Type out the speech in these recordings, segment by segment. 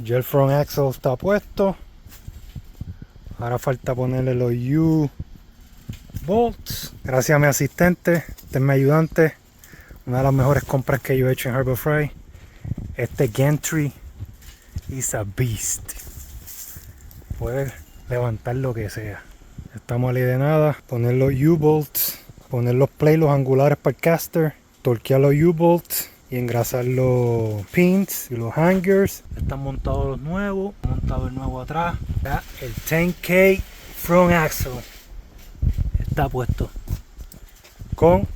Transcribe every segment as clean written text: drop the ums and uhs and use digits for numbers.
Ya el front axle está puesto. Ahora falta ponerle los U-bolts. Gracias a mi asistente, este es mi ayudante. Una de las mejores compras que yo he hecho en Harbor Freight. Este gantry is a beast. Puede levantar lo que sea. Estamos ali de nada. Poner los U-bolts, poner los plates, los angulares para el caster, torquear los U-bolts y engrasar los pins y los hangers. Están montados los nuevos, montado el nuevo atrás. Ya, el 10K front axle está puesto con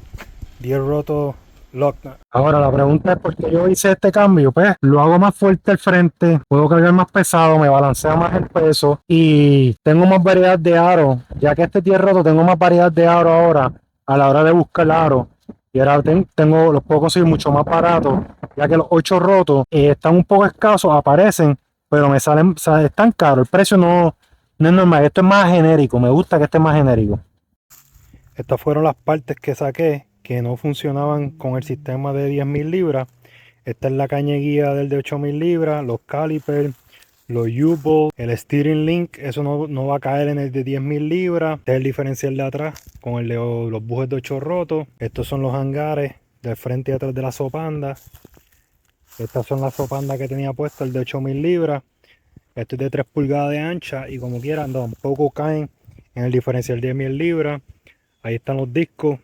10 rotos lock nut. Ahora la pregunta es por qué yo hice este cambio. Pues lo hago más fuerte al frente, puedo cargar más pesado, me balancea más el peso y tengo más variedad de aro. Ya que este tiene roto, tengo más variedad de aro ahora a la hora de buscar aro. Y ahora los puedo conseguir mucho más baratos, ya que los 8 rotos están un poco escasos, aparecen, pero me salen, están caros. El precio no es normal, esto es más genérico, me gusta que esté más genérico. Estas fueron las partes que saqué que no funcionaban con el sistema de 10.000 libras. Esta es la caña guía del de 8.000 libras, los calipers, los U-bolts, el steering link, eso no va a caer en el de 10.000 libras. Este es el diferencial de atrás con el de los bujes de 8 rotos. Estos son los hangares del frente y atrás de la sopanda. Estas son las sopandas que tenía puesto el de 8.000 libras. Este es de 3 pulgadas de ancha y como quieran, tampoco caen en el diferencial de 10.000 libras. Ahí están los discos,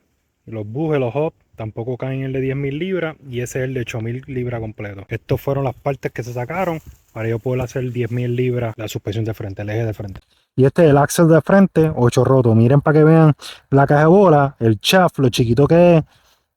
los bujes, los hubs, tampoco caen en el de 10.000 libras y ese es el de 8.000 libras completo. Estas fueron las partes que se sacaron para yo poder hacer 10.000 libras la suspensión de frente, el eje de frente. Y este es el axle de frente, 8 rotos. Miren para que vean la caja de bola, el shaft, lo chiquito que es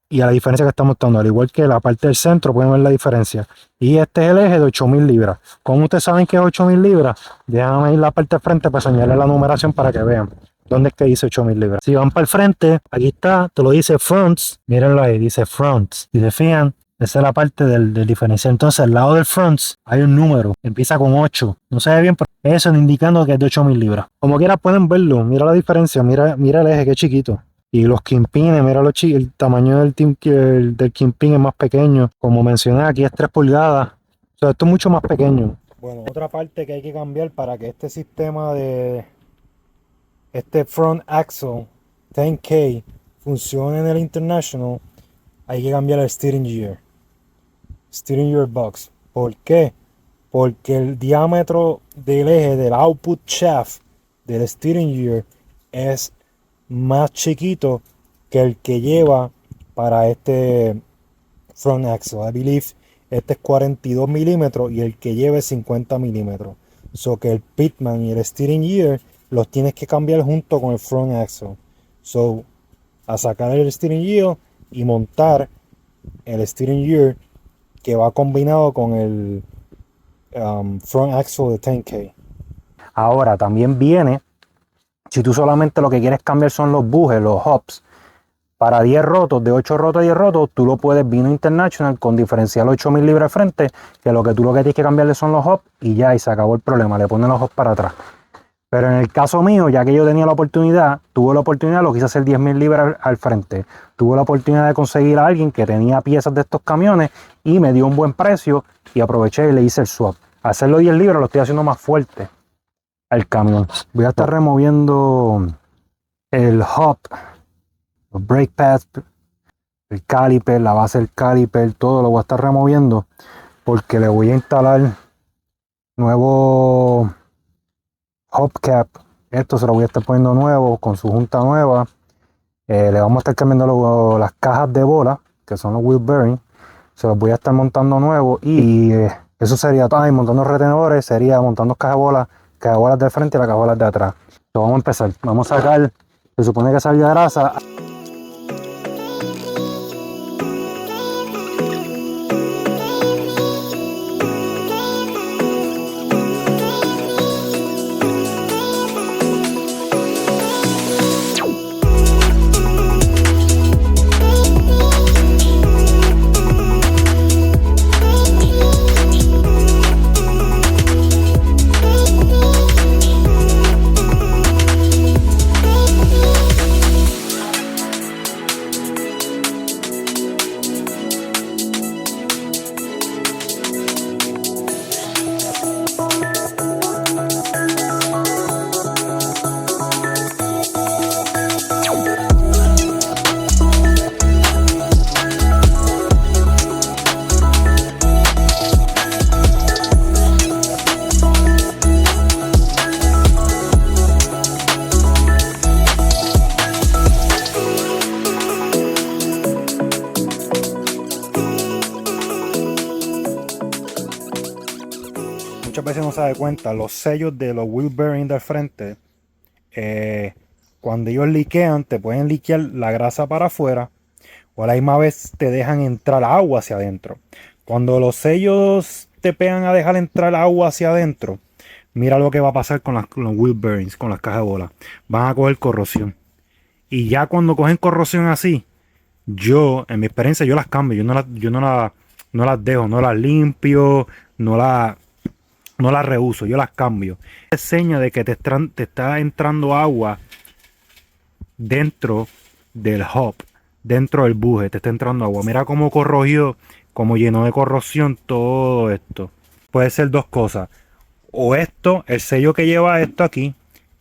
y a la diferencia que está montando. Al igual que la parte del centro, pueden ver la diferencia. Y este es el eje de 8.000 libras. ¿Cómo ustedes saben que es 8.000 libras? Déjame ir la parte de frente para señalarle la numeración para que vean. ¿Dónde es que dice 8.000 libras? Si van para el frente, aquí está, te lo dice fronts. Mírenlo ahí, dice fronts. Si se fijan, esa es la parte del diferencial. Entonces, al lado del fronts hay un número. Empieza con 8. No se ve bien, pero eso indicando que es de 8.000 libras. Como quiera pueden verlo. Mira la diferencia. Mira el eje, que chiquito. Y los kingpins, mira el tamaño del kingpin es más pequeño. Como mencioné, aquí es 3 pulgadas. O sea, esto es mucho más pequeño. Bueno, otra parte que hay que cambiar para que este sistema de este front axle 10K funcione en el International, hay que cambiar el steering gear box. ¿Por qué? Porque el diámetro del eje del output shaft del steering gear es más chiquito que el que lleva para este front axle. I believe este es 42 milímetros y el que lleva es 50 milímetros. So que el pitman y el steering gear los tienes que cambiar junto con el front axle. So, a sacar el steering gear y montar el steering gear que va combinado con el front axle de 10K. Ahora también viene, si tú solamente lo que quieres cambiar son los bujes, los hubs, para 10 rotos, de 8 rotos a 10 rotos, tú lo puedes Vino International con diferencial 8.000 libras de frente, que lo que tienes que cambiarle son los hubs y ya, y se acabó el problema, le ponen los hubs para atrás. Pero en el caso mío, ya que yo tenía la oportunidad, lo quise hacer 10.000 libras al frente. Tuve la oportunidad de conseguir a alguien que tenía piezas de estos camiones y me dio un buen precio y aproveché y le hice el swap. Al hacerlo 10 libras lo estoy haciendo más fuerte al camión. Voy a estar removiendo el hub, los brake pads, el caliper, la base del caliper, todo lo voy a estar removiendo porque le voy a instalar nuevo hubcap. Esto se lo voy a estar poniendo nuevo con su junta nueva. Le vamos a estar cambiando las cajas de bola, que son los wheel bearings. Se los voy a estar montando nuevo y eso sería todo. Y montando retenedores, sería montando cajas de bolas de frente y las cajas de bolas de atrás. Entonces vamos a empezar. Vamos a sacar, se supone que salga grasa. veces no se da cuenta, los sellos de los wheel bearings del frente, cuando ellos liquean, te pueden liquear la grasa para afuera o a la misma vez te dejan entrar agua hacia adentro. Cuando los sellos te pegan a dejar entrar agua hacia adentro, mira lo que va a pasar con los wheel bearings, con las cajas de bola. Van a coger corrosión. Y ya cuando cogen corrosión así, yo, en mi experiencia, yo las cambio. No las dejo, no las limpio, no las reuso, yo las cambio. Es seña de que te está entrando agua dentro del hub, dentro del buje, te está entrando agua. Mira cómo corrogió, cómo llenó de corrosión todo esto. Puede ser dos cosas. O esto, el sello que lleva esto aquí,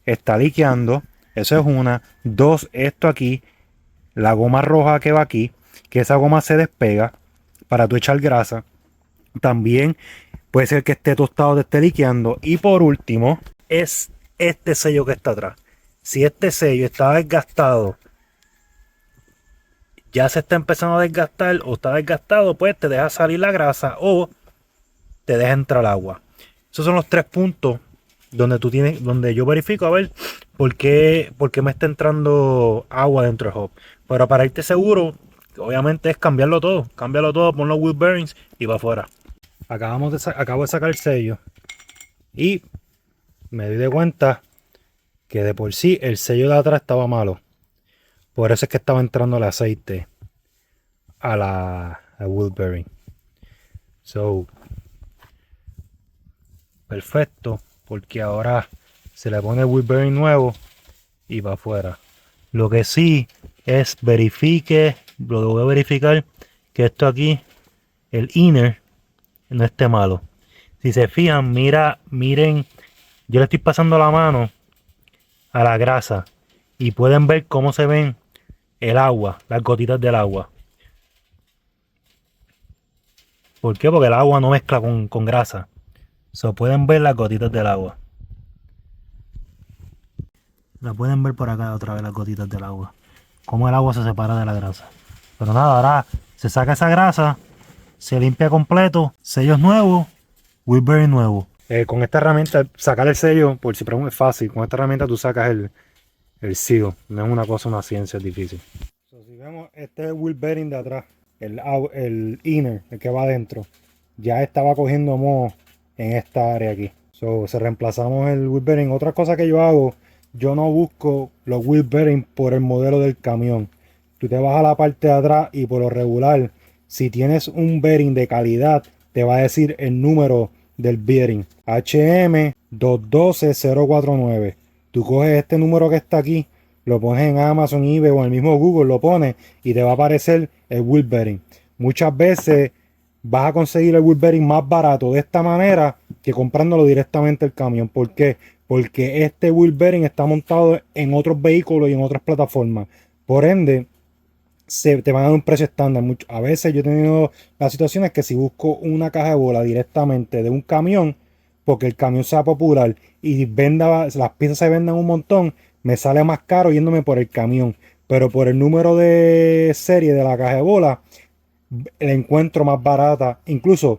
está liqueando. Eso es una. Dos, esto aquí, la goma roja que va aquí, que esa goma se despega para tú echar grasa. También puede ser que esté tostado, te esté liqueando. Y por último, es este sello que está atrás. Si este sello está desgastado, ya se está empezando a desgastar o está desgastado, pues te deja salir la grasa o te deja entrar agua. Esos son los tres puntos donde yo verifico a ver por qué me está entrando agua dentro del hub. Pero para irte seguro, obviamente es cambiarlo todo, pon los wheel bearings y va afuera. Acabo de sacar el sello y me di de cuenta que de por sí el sello de atrás estaba malo. Por eso es que estaba entrando el aceite al wheel bearing. So, perfecto, porque ahora se le pone el wheel bearing nuevo y va afuera. Lo que sí es lo que voy a verificar que esto aquí, el inner, no esté malo. Si se fijan, miren, yo le estoy pasando la mano a la grasa y pueden ver cómo se ven el agua, las gotitas del agua. ¿Por qué? Porque el agua no mezcla con grasa. Pueden ver las gotitas del agua. La pueden ver por acá otra vez las gotitas del agua. Cómo el agua se separa de la grasa. Pero nada, ahora se saca esa grasa, se limpia completo, sellos nuevos, wheel bearing nuevo. Con esta herramienta, sacar el sello, por si preguntas, es fácil. Con esta herramienta tú sacas el seal. No es una ciencia, es difícil. Si vemos, este es el wheel bearing de atrás, el inner, el que va adentro. Ya estaba cogiendo moho en esta área aquí. Se reemplazamos el wheel bearing. Otra cosa que yo hago, yo no busco los wheel bearing por el modelo del camión. Tú te vas a la parte de atrás y por lo regular, si tienes un bearing de calidad, te va a decir el número del bearing. HM 212049. Tú coges este número que está aquí, lo pones en Amazon, eBay o en el mismo Google, lo pones y te va a aparecer el wheel bearing. Muchas veces vas a conseguir el wheel bearing más barato de esta manera que comprándolo directamente el camión. ¿Por qué? Porque este wheel bearing está montado en otros vehículos y en otras plataformas. Por ende, te van a dar un precio estándar. A veces yo he tenido las situaciones que si busco una caja de bola directamente de un camión, porque el camión sea popular y las piezas se vendan un montón, me sale más caro yéndome por el camión. Pero por el número de serie de la caja de bola, la encuentro más barata. Incluso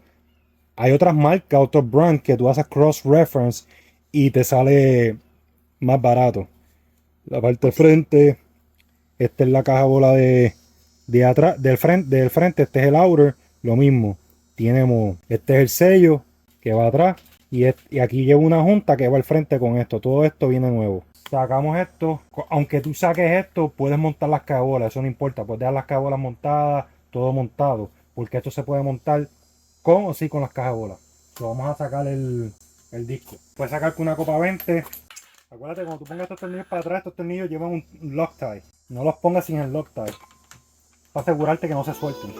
hay otras marcas, otros brands que tú haces cross-reference y te sale más barato. La parte de frente, esta es la caja de bola de atrás, del frente, este es el outer, lo mismo. Este es el sello que va atrás y aquí lleva una junta que va al frente con esto. Todo esto viene nuevo. Sacamos esto. Aunque tú saques esto, puedes montar las cabolas, eso no importa. Puedes dejar las cabolas montadas, todo montado, porque esto se puede montar con o sin con las cajas de bolas. Vamos a sacar el disco. Puedes sacar con una copa 20. Acuérdate, cuando tú pongas estos tornillos para atrás, estos tornillos llevan un Loctite. No los pongas sin el Loctite, para asegurarte que no se suelten.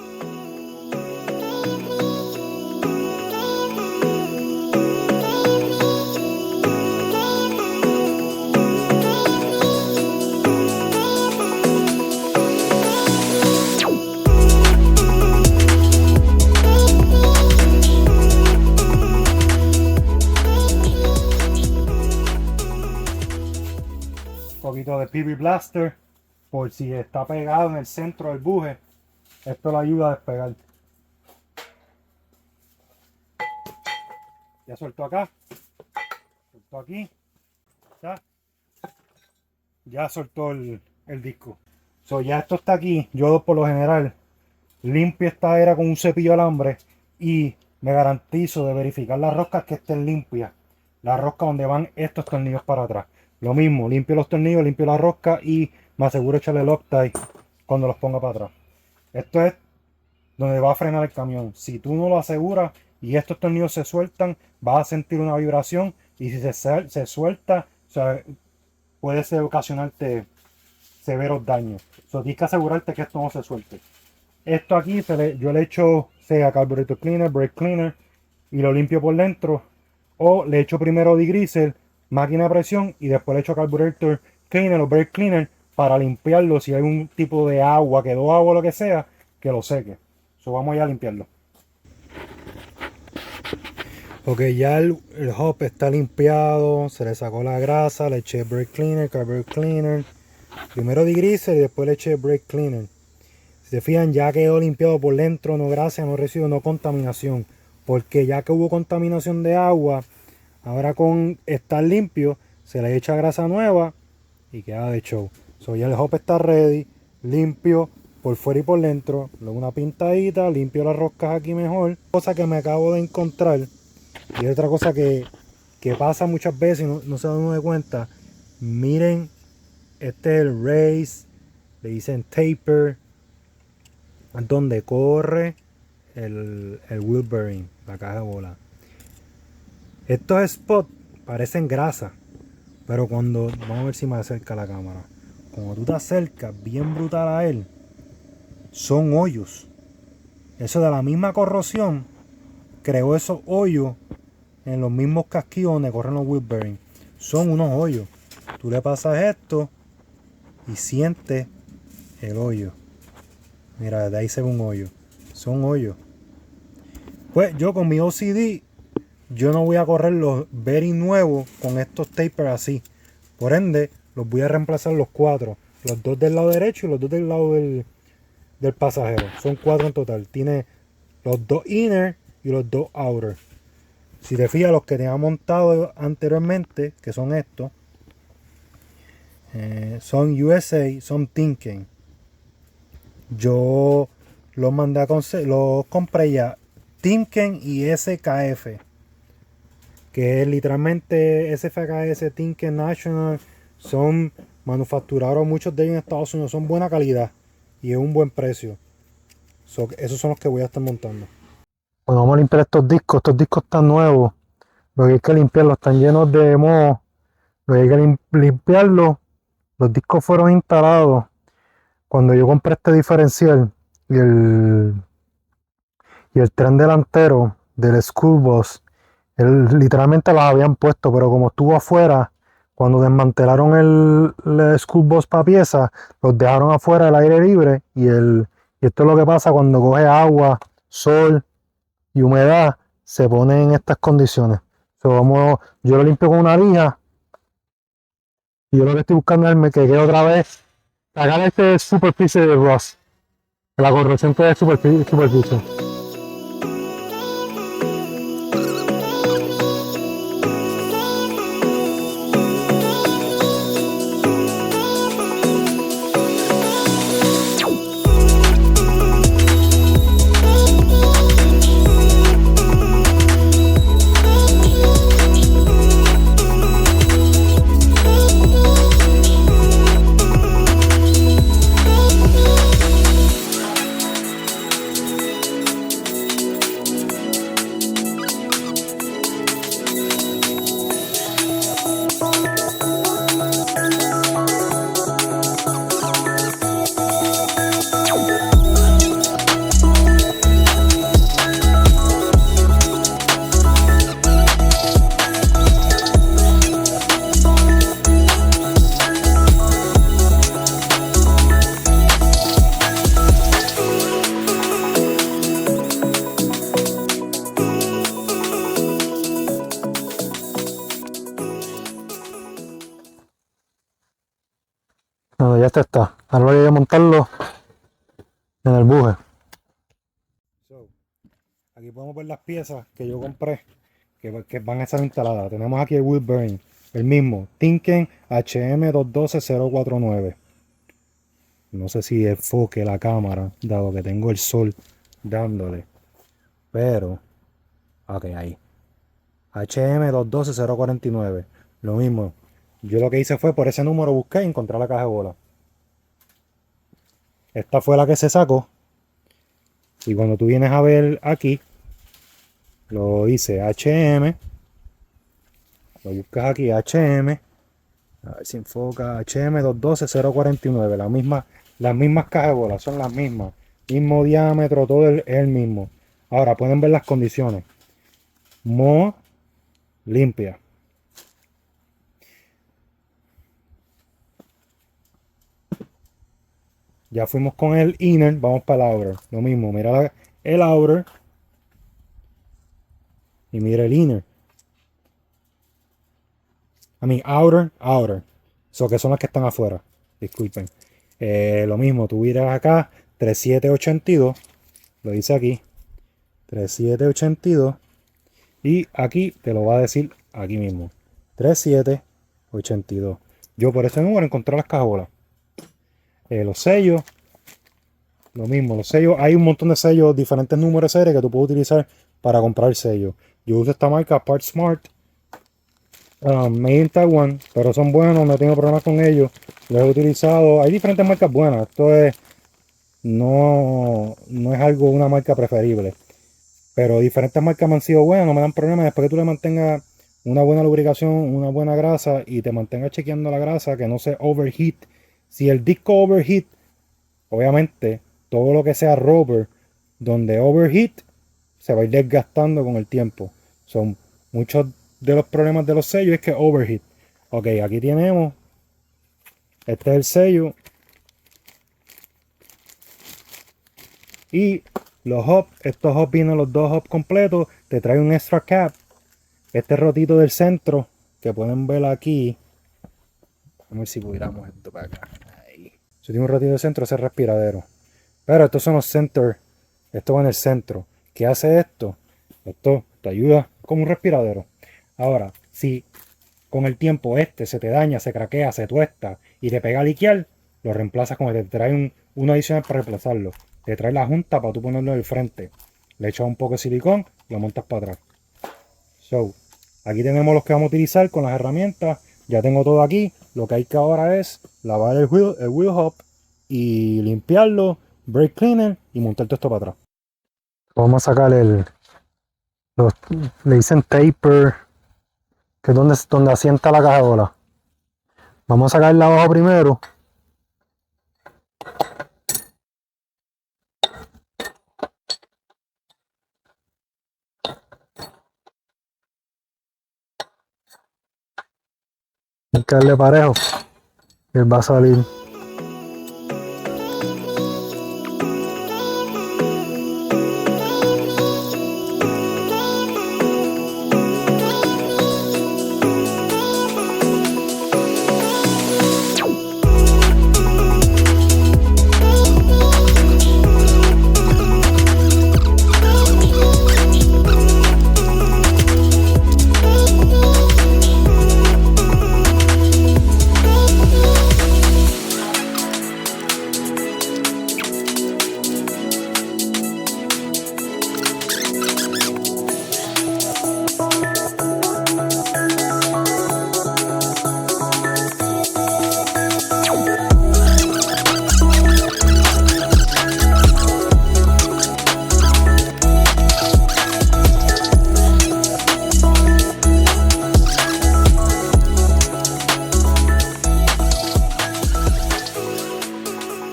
Un poquito de PB Blaster por si está pegado en el centro del buje. Esto le ayuda a despegar. Ya soltó acá, soltó aquí, ya soltó el disco. So, ya esto está aquí. Yo por lo general limpio esta era con un cepillo de alambre y me garantizo de verificar las roscas que estén limpias. Las roscas donde van estos tornillos para atrás. Lo mismo, limpio los tornillos, limpio la rosca y me aseguro de echarle Loctite cuando los ponga para atrás. Esto es donde va a frenar el camión. Si tú no lo aseguras y estos tornillos se sueltan, vas a sentir una vibración y si se suelta, o sea, puede ocasionarte severos daños. So, tienes que asegurarte que esto no se suelte. Esto aquí yo le echo sea carburetor cleaner, brake cleaner y lo limpio por dentro. O le echo primero degreaser, máquina de presión y después le echo carburetor cleaner o brake cleaner para limpiarlo. Si hay un tipo de agua, quedó agua o lo que sea, que lo seque. So, vamos ya a limpiarlo. Ok, ya el hub está limpiado, se le sacó la grasa, le eché brake cleaner, carburetor cleaner. Primero degreaser y después le eché brake cleaner. Si se fijan, ya quedó limpiado por dentro, no grasa, no residuos, no contaminación. Porque ya que hubo contaminación de agua, ahora con estar limpio, se le echa grasa nueva y queda de show. So, ya el hop está ready, limpio por fuera y por dentro. Luego una pintadita, limpio las roscas aquí mejor. Cosa que me acabo de encontrar. Y otra cosa que pasa muchas veces y no se dan uno de cuenta. Miren, este es el race, le dicen taper, donde corre el wheel bearing, la caja de bola. Estos spots parecen grasa, pero vamos a ver si me acerca la cámara. Cuando tú te acercas bien brutal a él, son hoyos. Eso de la misma corrosión creó esos hoyos en los mismos casquillos donde corren los wheel bearings. Son unos hoyos. Tú le pasas esto y sientes el hoyo. Mira, de ahí se ve un hoyo. Son hoyos. Pues yo con mi OCD, yo no voy a correr los bearings nuevos con estos tapers así. Por ende, los voy a reemplazar los 4. Los 2 del lado derecho y los 2 del lado del pasajero. Son 4 en total. Tiene los 2 inner y los 2 outer. Si te fijas, los que tenía montado anteriormente, que son estos, son USA, son Timken. Yo los mandé los compré ya. Timken y SKF. Que es literalmente SFKS, Timken National. Son manufacturados, muchos de ellos en Estados Unidos. Son buena calidad y es un buen precio. Esos son los que voy a estar montando. Bueno, vamos a limpiar estos discos. Estos discos están nuevos. Lo que hay que limpiarlos, están llenos de moho. Lo que hay que limpiarlos. Los discos fueron instalados cuando yo compré este diferencial y el tren delantero del School Bus. Literalmente los habían puesto, pero como estuvo afuera, cuando desmantelaron el School Bus para piezas, los dejaron afuera al aire libre y esto es lo que pasa cuando coge agua, sol y humedad, se pone en estas condiciones. Yo lo limpio con una lija y yo lo que estoy buscando es que quede otra vez sacar este superficie de rust, la corrosión de superficie. Bueno, ya está. Ahora voy a montarlo en el buje. Aquí podemos ver las piezas que yo compré, que van a estar instaladas. Tenemos aquí el wheel bearing, el mismo, Timken HM212049. No sé si enfoque la cámara, dado que tengo el sol dándole. Pero, ok, ahí. HM212049. Lo mismo. Yo lo que hice fue por ese número busqué y encontré la caja de bola. Esta fue la que se sacó. Y cuando tú vienes a ver aquí, lo hice HM. Lo buscas aquí, HM. A ver si enfoca. HM212049. Las mismas cajas de bola, son las mismas. Mismo diámetro, todo es el mismo. Ahora pueden ver las condiciones. Mo limpia. Ya fuimos con el inner, vamos para el outer. Lo mismo, mira el outer y mira el inner. Outer. So que son las que están afuera. Disculpen. Lo mismo, tú miras acá, 3782. Lo dice aquí. 3782. Y aquí te lo va a decir aquí mismo. 3782. Yo por ese número encontré las cajolas. Los sellos. Lo mismo, los sellos. Hay un montón de sellos, diferentes números de serie que tú puedes utilizar para comprar sellos. Yo uso esta marca, Part Smart. Made in Taiwan, pero son buenos, no tengo problemas con ellos. Los he utilizado. Hay diferentes marcas buenas. Esto es no es algo, una marca preferible. Pero diferentes marcas me han sido buenas, no me dan problemas. Después que tú le mantengas una buena lubricación, una buena grasa y te mantengas chequeando la grasa, que no se overheat. Si el disco overheat, obviamente, todo lo que sea rubber, donde overheat, se va a ir desgastando con el tiempo. Son muchos de los problemas de los sellos es que overheat. Ok, aquí tenemos. Este es el sello. Y los hubs, estos hubs vienen los dos hubs completos. Te trae un extra cap. Este rotito del centro, que pueden ver aquí. Vamos a ver si pudiéramos esto para acá. Ahí. Si tiene un rotito del centro, ese es el respiradero. Pero estos son los center. Esto va en el centro. ¿Qué hace esto? Esto te ayuda como un respiradero. Ahora, si con el tiempo este se te daña, se craquea, se tuesta y te pega a liquear, lo reemplazas con te trae uno adicional para reemplazarlo. Te trae la junta para tú ponerlo en el frente. Le echas un poco de silicón y lo montas para atrás. So, aquí tenemos los que vamos a utilizar con las herramientas. Ya tengo todo aquí. Lo que hay que ahora es lavar el wheel hub y limpiarlo, brake cleaner y montar todo esto para atrás. Vamos a sacar le dicen taper, que es donde asienta la caja de bola. Vamos a sacar la hoja primero. Hay que darle parejo. Él va a salir.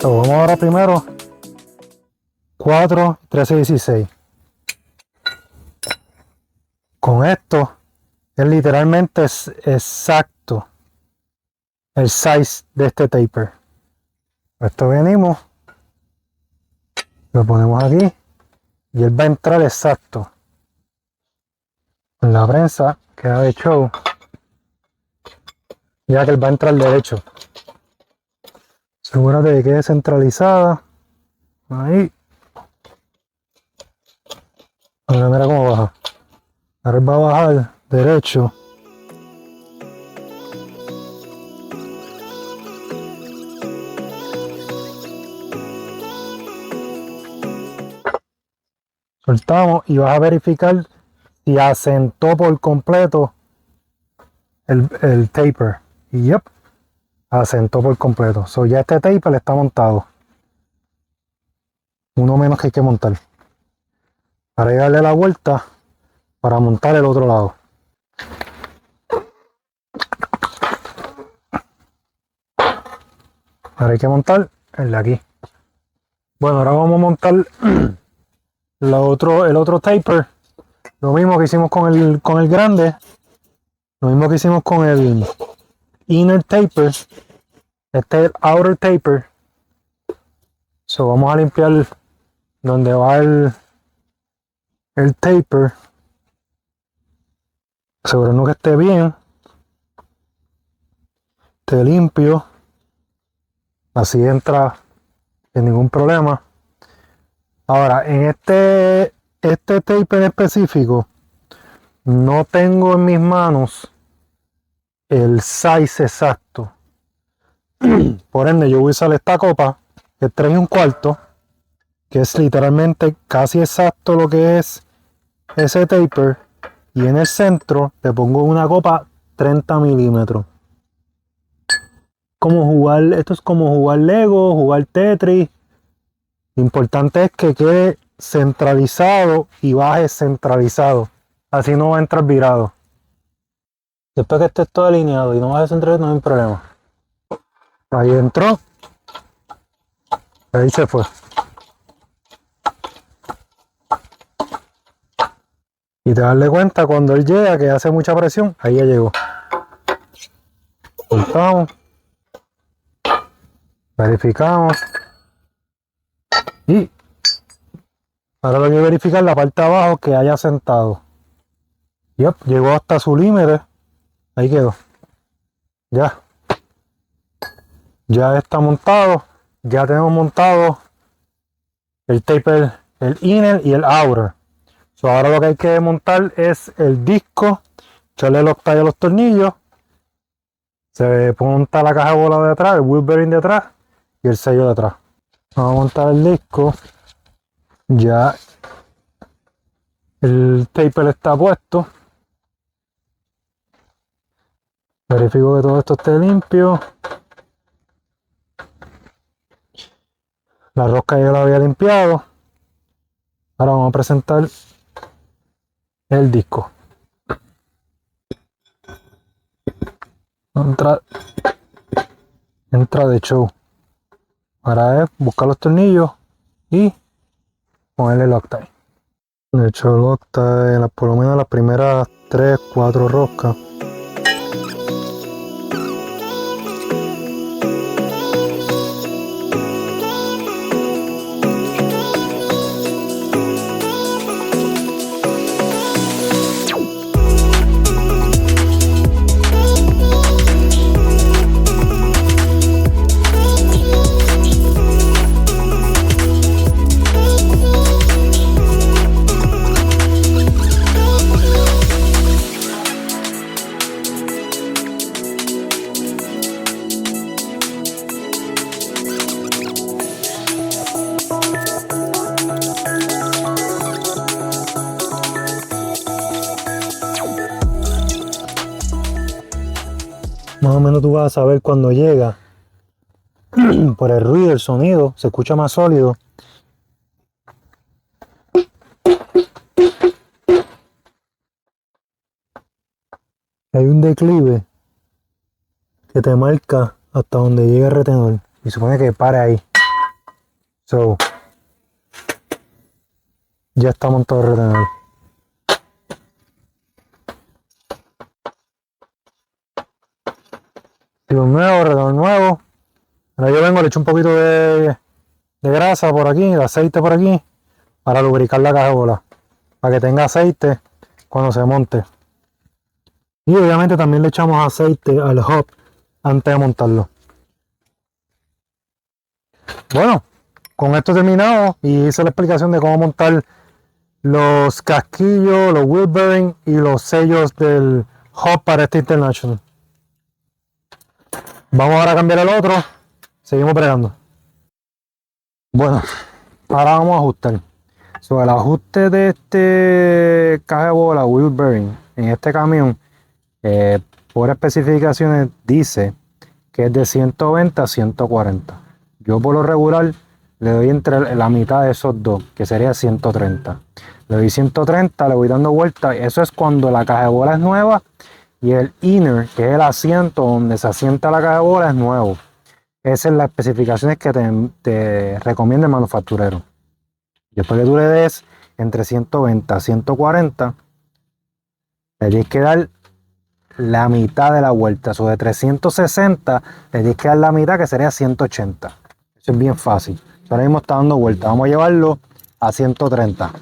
Vamos ahora primero 4, 13, 16. Con esto es literalmente exacto el size de este taper. Esto venimos, lo ponemos aquí y él va a entrar exacto. En la prensa queda de show, ya que él va a entrar derecho. Asegúrate de que quede centralizada. Ahí. Ahora mira cómo baja. Ahora va a bajar derecho. Soltamos y vas a verificar si asentó por completo el taper. Y yep, asentó por completo. So ya este taper está montado. Uno menos que hay que montar. Para darle la vuelta para montar el otro lado. Ahora hay que montar el de aquí. Bueno, ahora vamos a montar el otro taper. Lo mismo que hicimos con el grande. Lo mismo que hicimos con el inner taper. Este es el outer taper. So vamos a limpiar donde va el taper. Asegurarnos que esté bien. Esté limpio. Así entra sin ningún problema. Ahora, en este taper específico, no tengo en mis manos el size exacto. Por ende, yo voy a usar esta copa, que es 3 1/4, que es literalmente casi exacto lo que es ese taper. Y en el centro le pongo una copa 30 milímetros. Esto es como jugar Lego, jugar Tetris. Lo importante es que quede centralizado y baje centralizado. Así no va a entrar virado. Después que esté todo alineado y no baje centralizado, no hay problema. Ahí entró. Ahí se fue. Y te das cuenta cuando él llega que hace mucha presión. Ahí ya llegó. Soltamos. Verificamos. Y ahora lo voy a verificar la parte de abajo que haya sentado. Yep, llegó hasta su límite. Ahí quedó. Ya. Ya está montado. Ya tenemos montado el taper, el inner y el outer. So, ahora lo que hay que montar es el disco. Echarle los tallos a los tornillos. Se monta la caja de bola de atrás, el wheel bearing de atrás y el sello de atrás. Vamos a montar el disco. Ya el taper está puesto. Verifico que todo esto esté limpio. La rosca ya la había limpiado. Ahora vamos a presentar el disco. Entra de show. Ahora es buscar los tornillos y ponerle el Loctite. De hecho, el Loctite, por lo menos las primeras 3, 4 roscas. Más o menos tú vas a saber cuando llega por el ruido, el sonido, se escucha más sólido. Hay un declive que te marca hasta donde llega el retenedor y supone que pare ahí. So, ya está montado el retenedor. Retenedor nuevo. Ahora yo vengo, le echo un poquito de grasa por aquí, de aceite por aquí, para lubricar la caja de bola, para que tenga aceite cuando se monte. Y obviamente también le echamos aceite al hub antes de montarlo. Bueno, con esto terminado y hice la explicación de cómo montar los casquillos, los wheel bearing y los sellos del hub para este International. Vamos ahora a cambiar el otro. Seguimos bregando. Bueno, ahora vamos a ajustar. Sobre el ajuste de este caja de bola wheel bearing en este camión, por especificaciones dice que es de 120 a 140. Yo por lo regular le doy entre la mitad de esos dos, que sería 130. Le doy 130, le voy dando vueltas. Eso es cuando la caja de bola es nueva y el inner, que es el asiento donde se asienta la caja de bola, es nuevo. Esas son las especificaciones que te recomienda el manufacturero. Después que tú le des entre 120 a 140, le tienes que dar la mitad de la vuelta. Sobre 360, le tienes que dar la mitad, que sería 180. Eso es bien fácil. Ahora mismo está dando vuelta. Vamos a llevarlo a 130.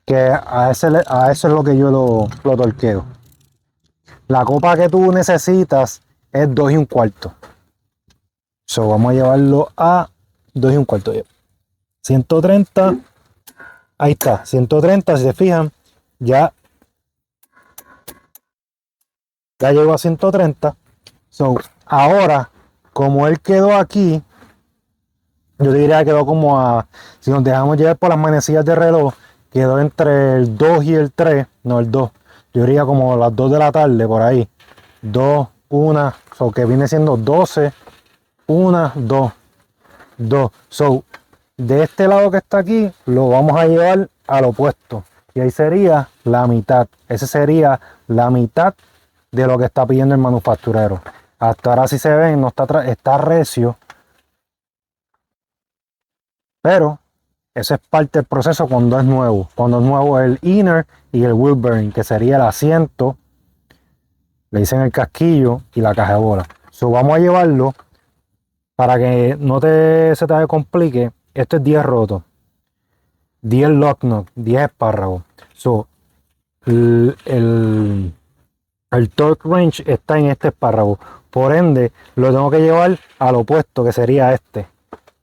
Que a eso es lo que yo lo torqueo. La copa que tú necesitas es 2 1/4. So, vamos a llevarlo a 2 1/4. 130. Ahí está, 130. Si se fijan, ya llegó a 130. So, ahora, como él quedó aquí, yo diría que quedó como si nos dejamos llevar por las manecillas de reloj, quedó entre el 2 y el 3, no el 2. Yo diría como las 2 de la tarde, por ahí. 2, 1, so que viene siendo 12, 1, 2, 2. So, de este lado que está aquí, lo vamos a llevar al opuesto. Y ahí sería la mitad. Ese sería la mitad de lo que está pidiendo el manufacturero. Hasta ahora si se ven, no está recio. Pero eso es parte del proceso cuando es nuevo. Cuando es nuevo el inner y el wheel bearing, que sería el asiento, le dicen el casquillo y la caja de bola. So, vamos a llevarlo para que no se te complique. Esto es 10 rotos, 10 lock knock, 10 espárragos. So, el torque range está en este espárrago. Por ende, lo tengo que llevar al opuesto, que sería este.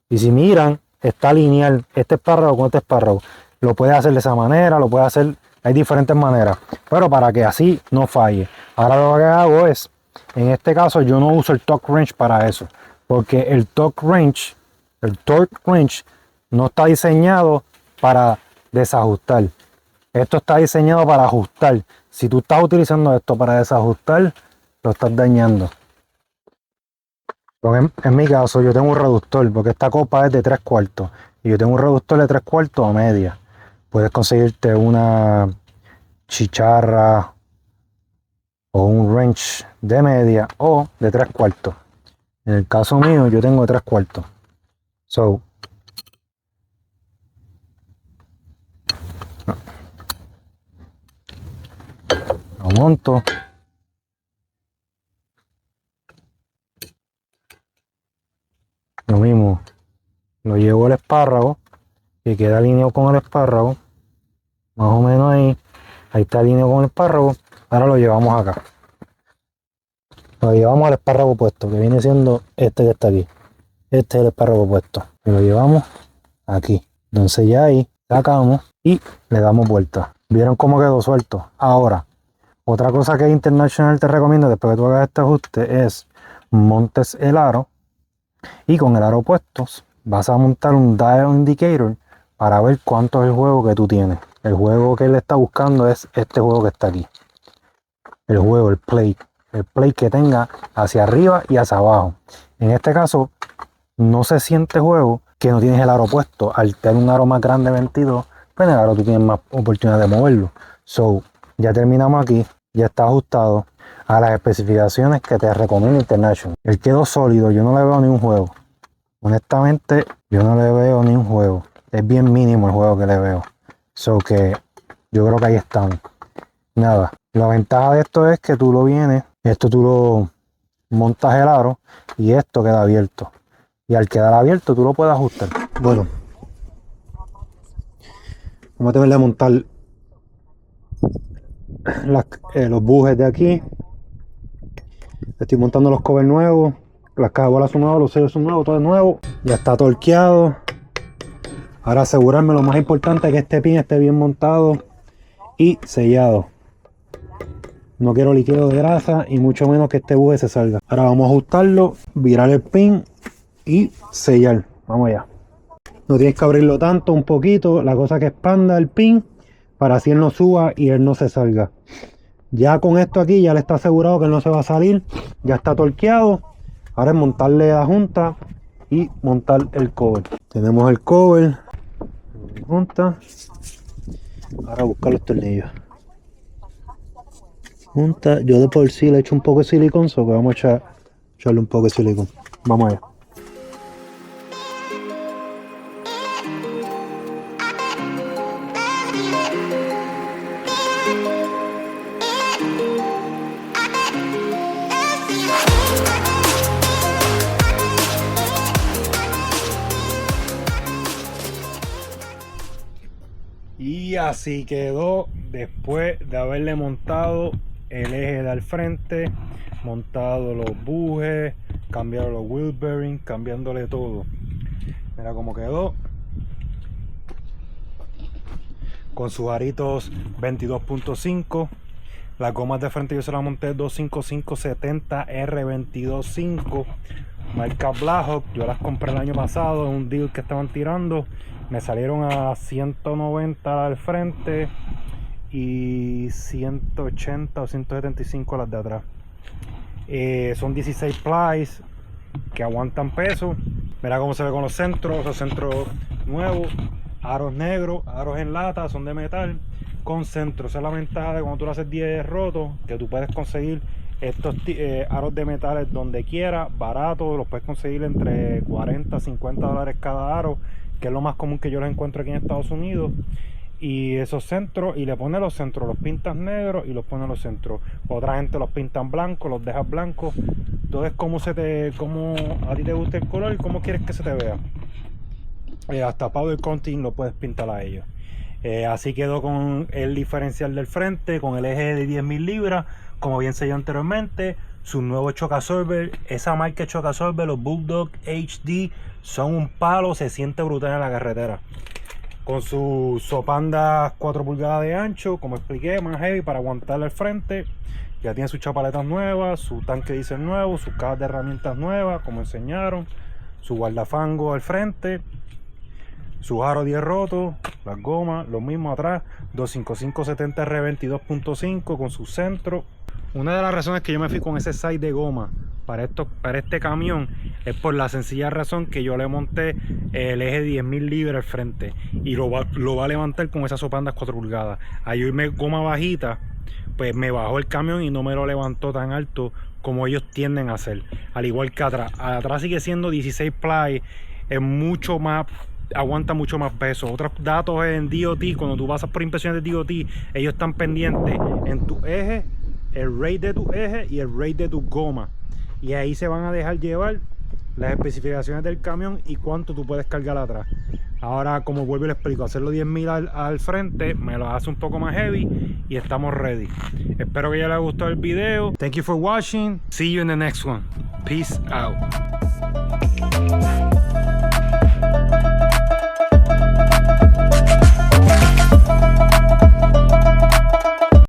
Y si miran, está lineal este espárrago con este espárrago. Lo puedes hacer de esa manera, lo puedes hacer, hay diferentes maneras. Pero para que así no falle. Ahora lo que hago es, en este caso yo no uso el torque range para eso. Porque el torque range no está diseñado para desajustar. Esto está diseñado para ajustar. Si tú estás utilizando esto para desajustar, lo estás dañando. En mi caso, yo tengo un reductor, porque esta copa es de 3/4. Y yo tengo un reductor de 3/4 a media. Puedes conseguirte una chicharra o un wrench de media o de 3/4. En el caso mío, yo tengo de 3/4. So, lo monto. Lo mismo, lo llevo al espárrago, que queda alineado con el espárrago. Más o menos ahí está alineado con el espárrago. Ahora lo llevamos acá. Lo llevamos al espárrago opuesto, que viene siendo este que está aquí. Este es el espárrago opuesto. Y lo llevamos aquí. Entonces ya ahí sacamos y le damos vuelta. ¿Vieron cómo quedó suelto? Ahora, otra cosa que International te recomienda después que tú hagas este ajuste es montes el aro. Y con el aro puesto vas a montar un dial indicator para ver cuánto es el juego que tú tienes. El juego que él está buscando es este juego que está aquí. El juego, el plate. El plate que tenga hacia arriba y hacia abajo. En este caso, no se siente juego que no tienes el aro puesto. Al tener un aro más grande 22, pues en el aro tú tienes más oportunidad de moverlo. So, ya terminamos aquí. Ya está ajustado a las especificaciones que te recomienda International. Él quedó sólido, yo no le veo ni un juego. Honestamente, yo no le veo ni un juego. Es bien mínimo el juego que le veo. So que yo creo que ahí estamos. Nada, la ventaja de esto es que tú lo vienes, esto tú lo montas el aro y esto queda abierto. Y al quedar abierto tú lo puedes ajustar. Bueno, vamos a tener que montar los bujes de aquí. Estoy montando los covers nuevos, las cajas de bolas son nuevas, los sellos son nuevos, todo es nuevo. Ya está torqueado. Ahora asegurarme, lo más importante es que este pin esté bien montado y sellado. No quiero líquido de grasa y mucho menos que este buje se salga. Ahora vamos a ajustarlo, virar el pin y sellar. Vamos allá. No tienes que abrirlo tanto, un poquito. La cosa que expanda el pin para así él no suba y él no se salga. Ya con esto aquí ya le está asegurado que él no se va a salir. Ya está torqueado. Ahora es montarle la junta y montar el cover. Tenemos el cover. Junta. Ahora buscar los tornillos. Junta. Yo de por sí le echo un poco de silicón, so que vamos a echarle un poco de silicón. Vamos allá. Y así quedó después de haberle montado el eje de al frente, montado los bujes, cambiado los wheel bearings, cambiándole todo. Mira cómo quedó. Con sus aritos 22.5. Las gomas de frente yo se las monté 255-70 R225 marca Blackhawk. Yo las compré el año pasado en un deal que estaban tirando. Me salieron a 190 al frente y 180 o 175 las de atrás. Son 16 plies que aguantan peso. Mira cómo se ve con los centros nuevos, aros negros, aros en lata, son de metal con centro. Esa es la ventaja de cuando tú lo haces 10 rotos, que tú puedes conseguir estos aros de metales donde quiera, baratos, los puedes conseguir entre 40 a 50 dólares cada aro, que es lo más común que yo los encuentro aquí en Estados Unidos. Y esos centros, y le pones los centros, los pintas negros y los pones los centros. Otra gente los pintan blancos, los dejas blancos. Entonces como a ti te gusta el color y cómo quieres que se te vea. Hasta powder coating lo puedes pintar a ellos. Así quedó con el diferencial del frente, con el eje de 10.000 libras, como bien se dio anteriormente. Su nuevo shock absorber, esa marca de shock absorber, los Bulldog HD, son un palo, se siente brutal en la carretera. Con sus sopandas 4 pulgadas de ancho, como expliqué, más heavy para aguantarle al frente. Ya tiene sus chapaletas nuevas, su tanque diesel nuevo, sus cajas de herramientas nuevas, como enseñaron, su guardafango al frente, sus aros 10 rotos, las gomas, lo mismo atrás, 255-70 R22.5 con su centro. Una de las razones que yo me fui con ese size de goma para este camión es por la sencilla razón que yo le monté el eje de 10.000 libras al frente y lo va a levantar con esas sopandas 4 pulgadas. Al irme goma bajita, pues me bajó el camión y no me lo levantó tan alto como ellos tienden a hacer. Al igual que atrás. Atrás sigue siendo 16 ply, es mucho más, aguanta mucho más peso. Otros datos en DOT, cuando tú pasas por inspecciones de DOT, ellos están pendientes en tu eje, el rate de tu eje y el rate de tu goma, y ahí se van a dejar llevar las especificaciones del camión y cuánto tú puedes cargar atrás. Ahora, como vuelvo y le explico, hacerlo 10.000 al frente me lo hace un poco más heavy y estamos ready. Espero que ya les haya gustado el video. Thank you for watching. See you in the next one. Peace out.